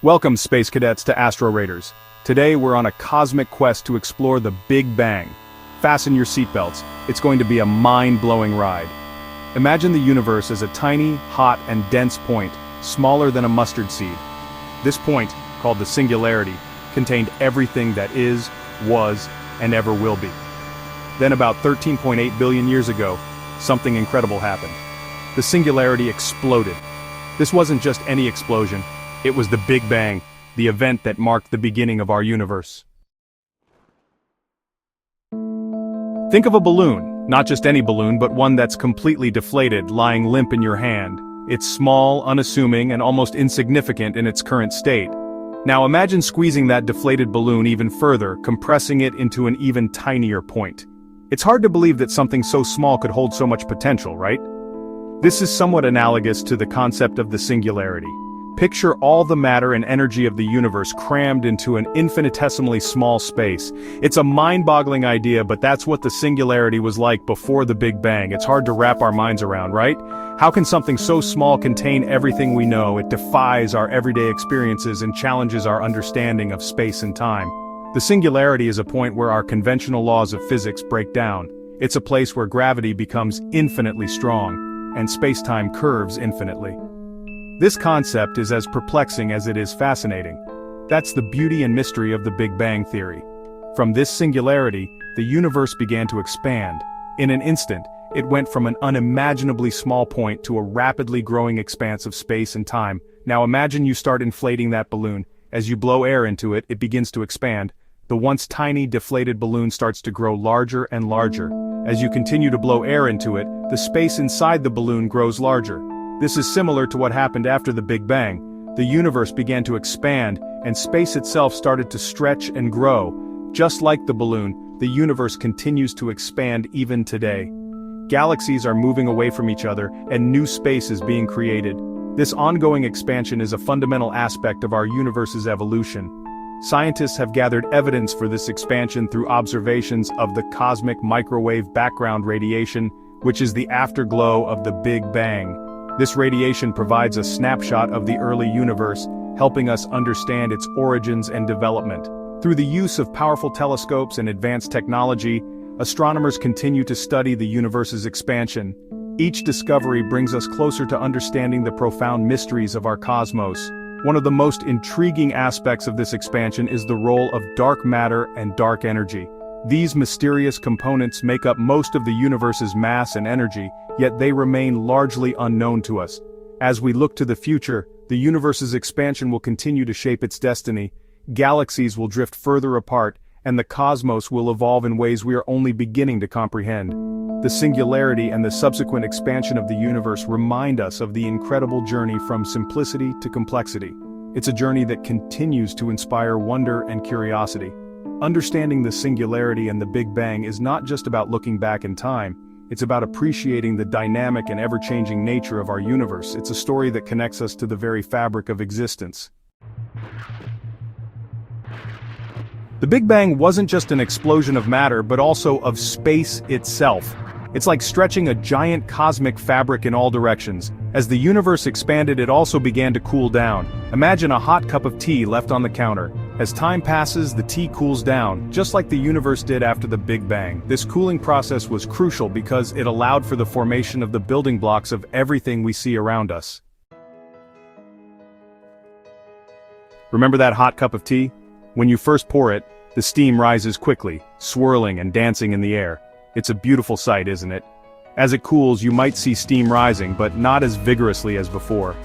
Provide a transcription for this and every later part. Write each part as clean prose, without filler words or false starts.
Welcome, Space Cadets, to AstroRaiders. Today we're on a cosmic quest to explore the Big Bang. Fasten your seatbelts, it's going to be a mind-blowing ride. Imagine the universe as a tiny, hot, and dense point, smaller than a mustard seed. This point, called the singularity, contained everything that is, was, and ever will be. Then about 13.8 billion years ago, something incredible happened. The singularity exploded. This wasn't just any explosion. It was the Big Bang, the event that marked the beginning of our universe. Think of a balloon, not just any balloon, but one that's completely deflated, lying limp in your hand. It's small, unassuming, and almost insignificant in its current state. Now imagine squeezing that deflated balloon even further, compressing it into an even tinier point. It's hard to believe that something so small could hold so much potential, right? This is somewhat analogous to the concept of the singularity. Picture all the matter and energy of the universe crammed into an infinitesimally small space. It's a mind-boggling idea, but that's what the singularity was like before the Big Bang. It's hard to wrap our minds around, right? How can something so small contain everything we know? It defies our everyday experiences and challenges our understanding of space and time. The singularity is a point where our conventional laws of physics break down. It's a place where gravity becomes infinitely strong, and space-time curves infinitely. This concept is as perplexing as it is fascinating. That's the beauty and mystery of the Big Bang theory. From this singularity, the universe began to expand. In an instant, it went from an unimaginably small point to a rapidly growing expanse of space and time. Now imagine you start inflating that balloon. As you blow air into it, it begins to expand. The once tiny, deflated balloon starts to grow larger and larger. As you continue to blow air into it, the space inside the balloon grows larger. This is similar to what happened after the Big Bang. The universe began to expand, and space itself started to stretch and grow. Just like the balloon, the universe continues to expand even today. Galaxies are moving away from each other, and new space is being created. This ongoing expansion is a fundamental aspect of our universe's evolution. Scientists have gathered evidence for this expansion through observations of the cosmic microwave background radiation, which is the afterglow of the Big Bang. This radiation provides a snapshot of the early universe, helping us understand its origins and development. Through the use of powerful telescopes and advanced technology, astronomers continue to study the universe's expansion. Each discovery brings us closer to understanding the profound mysteries of our cosmos. One of the most intriguing aspects of this expansion is the role of dark matter and dark energy. These mysterious components make up most of the universe's mass and energy, yet they remain largely unknown to us. As we look to the future, the universe's expansion will continue to shape its destiny. Galaxies will drift further apart, and the cosmos will evolve in ways we are only beginning to comprehend. The singularity and the subsequent expansion of the universe remind us of the incredible journey from simplicity to complexity. It's a journey that continues to inspire wonder and curiosity. Understanding the singularity and the Big Bang is not just about looking back in time, it's about appreciating the dynamic and ever-changing nature of our universe. It's a story that connects us to the very fabric of existence. The Big Bang wasn't just an explosion of matter, but also of space itself. It's like stretching a giant cosmic fabric in all directions. As the universe expanded, it also began to cool down. Imagine a hot cup of tea left on the counter. As time passes, the tea cools down, just like the universe did after the Big Bang. This cooling process was crucial because it allowed for the formation of the building blocks of everything we see around us. Remember that hot cup of tea? When you first pour it, the steam rises quickly, swirling and dancing in the air. It's a beautiful sight, isn't it? As it cools, you might see steam rising, but not as vigorously as before.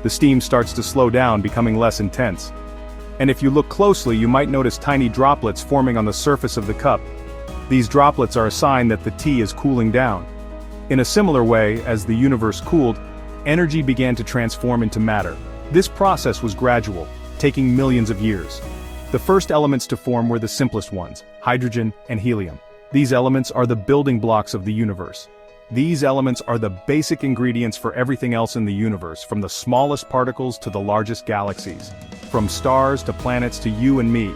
The steam starts to slow down, becoming less intense. And if you look closely, you might notice tiny droplets forming on the surface of the cup. These droplets are a sign that the tea is cooling down. In a similar way, as the universe cooled, energy began to transform into matter. This process was gradual, taking millions of years. The first elements to form were the simplest ones, hydrogen and helium. These elements are the building blocks of the universe. These elements are the basic ingredients for everything else in the universe, from the smallest particles to the largest galaxies. From stars to planets to you and me.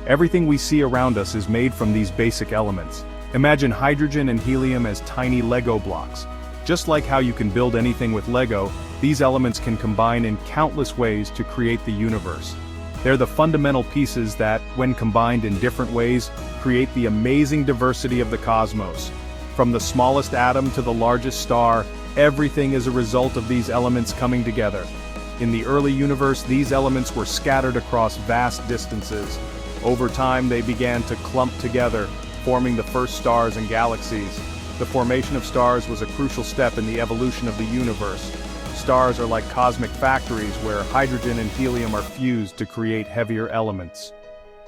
Everything we see around us is made from these basic elements. Imagine hydrogen and helium as tiny Lego blocks. Just like how you can build anything with Lego, these elements can combine in countless ways to create the universe. They're the fundamental pieces that, when combined in different ways, create the amazing diversity of the cosmos. From the smallest atom to the largest star, everything is a result of these elements coming together. In the early universe, these elements were scattered across vast distances. Over time, they began to clump together, forming the first stars and galaxies. The formation of stars was a crucial step in the evolution of the universe. Stars are like cosmic factories where hydrogen and helium are fused to create heavier elements.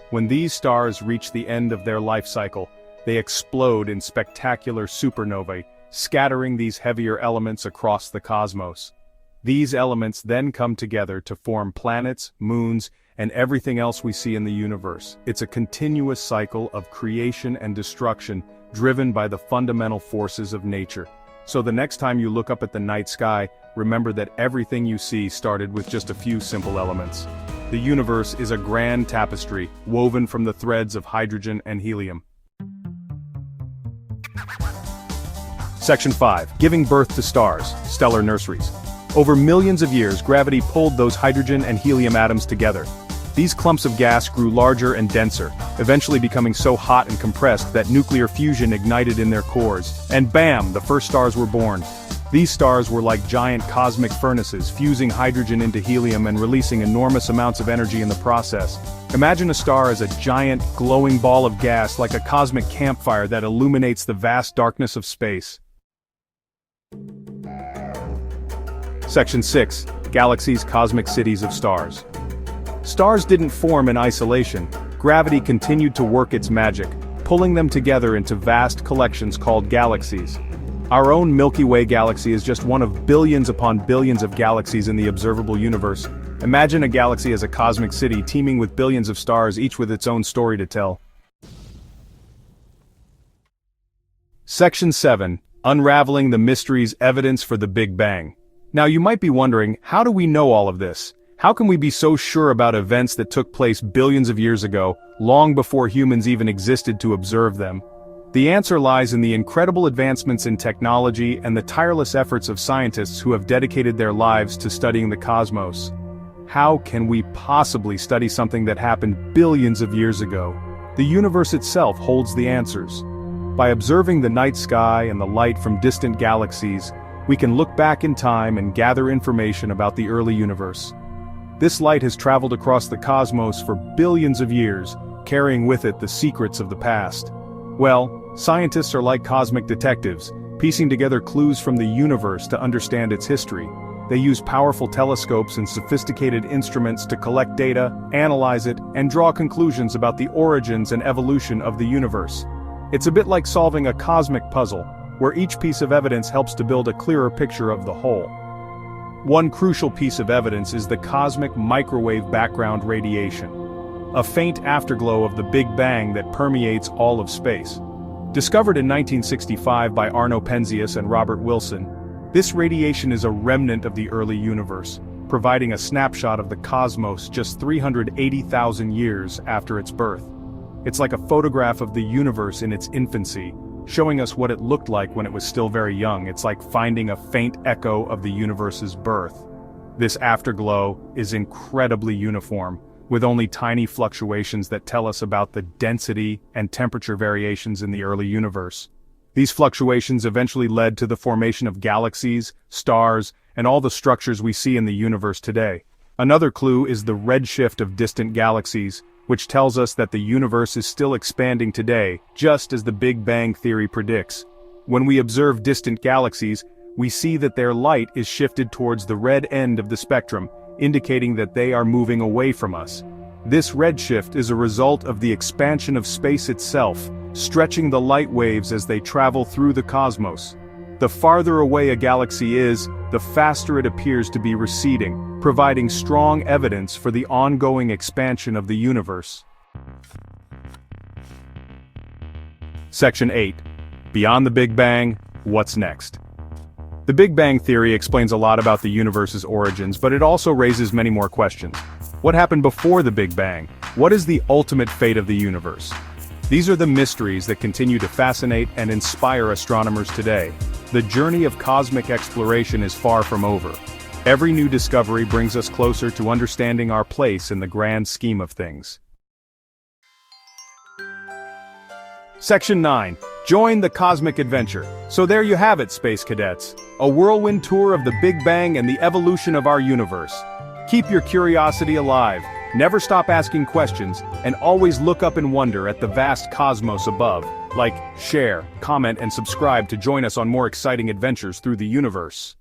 When these stars reach the end of their life cycle, they explode in spectacular supernovae, scattering these heavier elements across the cosmos. These elements then come together to form planets, moons, and everything else we see in the universe. It's a continuous cycle of creation and destruction, driven by the fundamental forces of nature. So the next time you look up at the night sky, remember that everything you see started with just a few simple elements. The universe is a grand tapestry, woven from the threads of hydrogen and helium. Section 5. Giving birth to stars, stellar nurseries. Over millions of years, gravity pulled those hydrogen and helium atoms together. These clumps of gas grew larger and denser, eventually becoming so hot and compressed that nuclear fusion ignited in their cores. And bam, the first stars were born. These stars were like giant cosmic furnaces, fusing hydrogen into helium and releasing enormous amounts of energy in the process. Imagine a star as a giant, glowing ball of gas, like a cosmic campfire that illuminates the vast darkness of space. Section 6. Galaxies, cosmic cities of stars. Stars didn't form in isolation. Gravity continued to work its magic, pulling them together into vast collections called galaxies. Our own Milky Way galaxy is just one of billions upon billions of galaxies in the observable universe. Imagine a galaxy as a cosmic city teeming with billions of stars, each with its own story to tell. Section 7. Unraveling the mysteries, evidence for the Big Bang. Now you might be wondering, how do we know all of this? How can we be so sure about events that took place billions of years ago, long before humans even existed to observe them? The answer lies in the incredible advancements in technology and the tireless efforts of scientists who have dedicated their lives to studying the cosmos. How can we possibly study something that happened billions of years ago? The universe itself holds the answers. By observing the night sky and the light from distant galaxies, we can look back in time and gather information about the early universe. This light has traveled across the cosmos for billions of years, carrying with it the secrets of the past. Well, scientists are like cosmic detectives, piecing together clues from the universe to understand its history. They use powerful telescopes and sophisticated instruments to collect data, analyze it, and draw conclusions about the origins and evolution of the universe. It's a bit like solving a cosmic puzzle, where each piece of evidence helps to build a clearer picture of the whole. One crucial piece of evidence is the cosmic microwave background radiation, a faint afterglow of the Big Bang that permeates all of space. Discovered in 1965 by Arno Penzias and Robert Wilson, this radiation is a remnant of the early universe, providing a snapshot of the cosmos just 380,000 years after its birth. It's like a photograph of the universe in its infancy, showing us what it looked like when it was still very young. It's like finding a faint echo of the universe's birth. This afterglow is incredibly uniform, with only tiny fluctuations that tell us about the density and temperature variations in the early universe. These fluctuations eventually led to the formation of galaxies, stars, and all the structures we see in the universe today. Another clue is the redshift of distant galaxies, which tells us that the universe is still expanding today, just as the Big Bang theory predicts. When we observe distant galaxies, we see that their light is shifted towards the red end of the spectrum, indicating that they are moving away from us. This redshift is a result of the expansion of space itself, stretching the light waves as they travel through the cosmos. The farther away a galaxy is, the faster it appears to be receding, providing strong evidence for the ongoing expansion of the universe. Section 8. Beyond the Big Bang, what's next? The Big Bang theory explains a lot about the universe's origins, but it also raises many more questions. What happened before the Big Bang? What is the ultimate fate of the universe? These are the mysteries that continue to fascinate and inspire astronomers today. The journey of cosmic exploration is far from over. Every new discovery brings us closer to understanding our place in the grand scheme of things. Section 9. Join the cosmic adventure. So there you have it, Space Cadets. A whirlwind tour of the Big Bang and the evolution of our universe. Keep your curiosity alive, never stop asking questions, and always look up in wonder at the vast cosmos above. Like, share, comment, and subscribe to join us on more exciting adventures through the universe.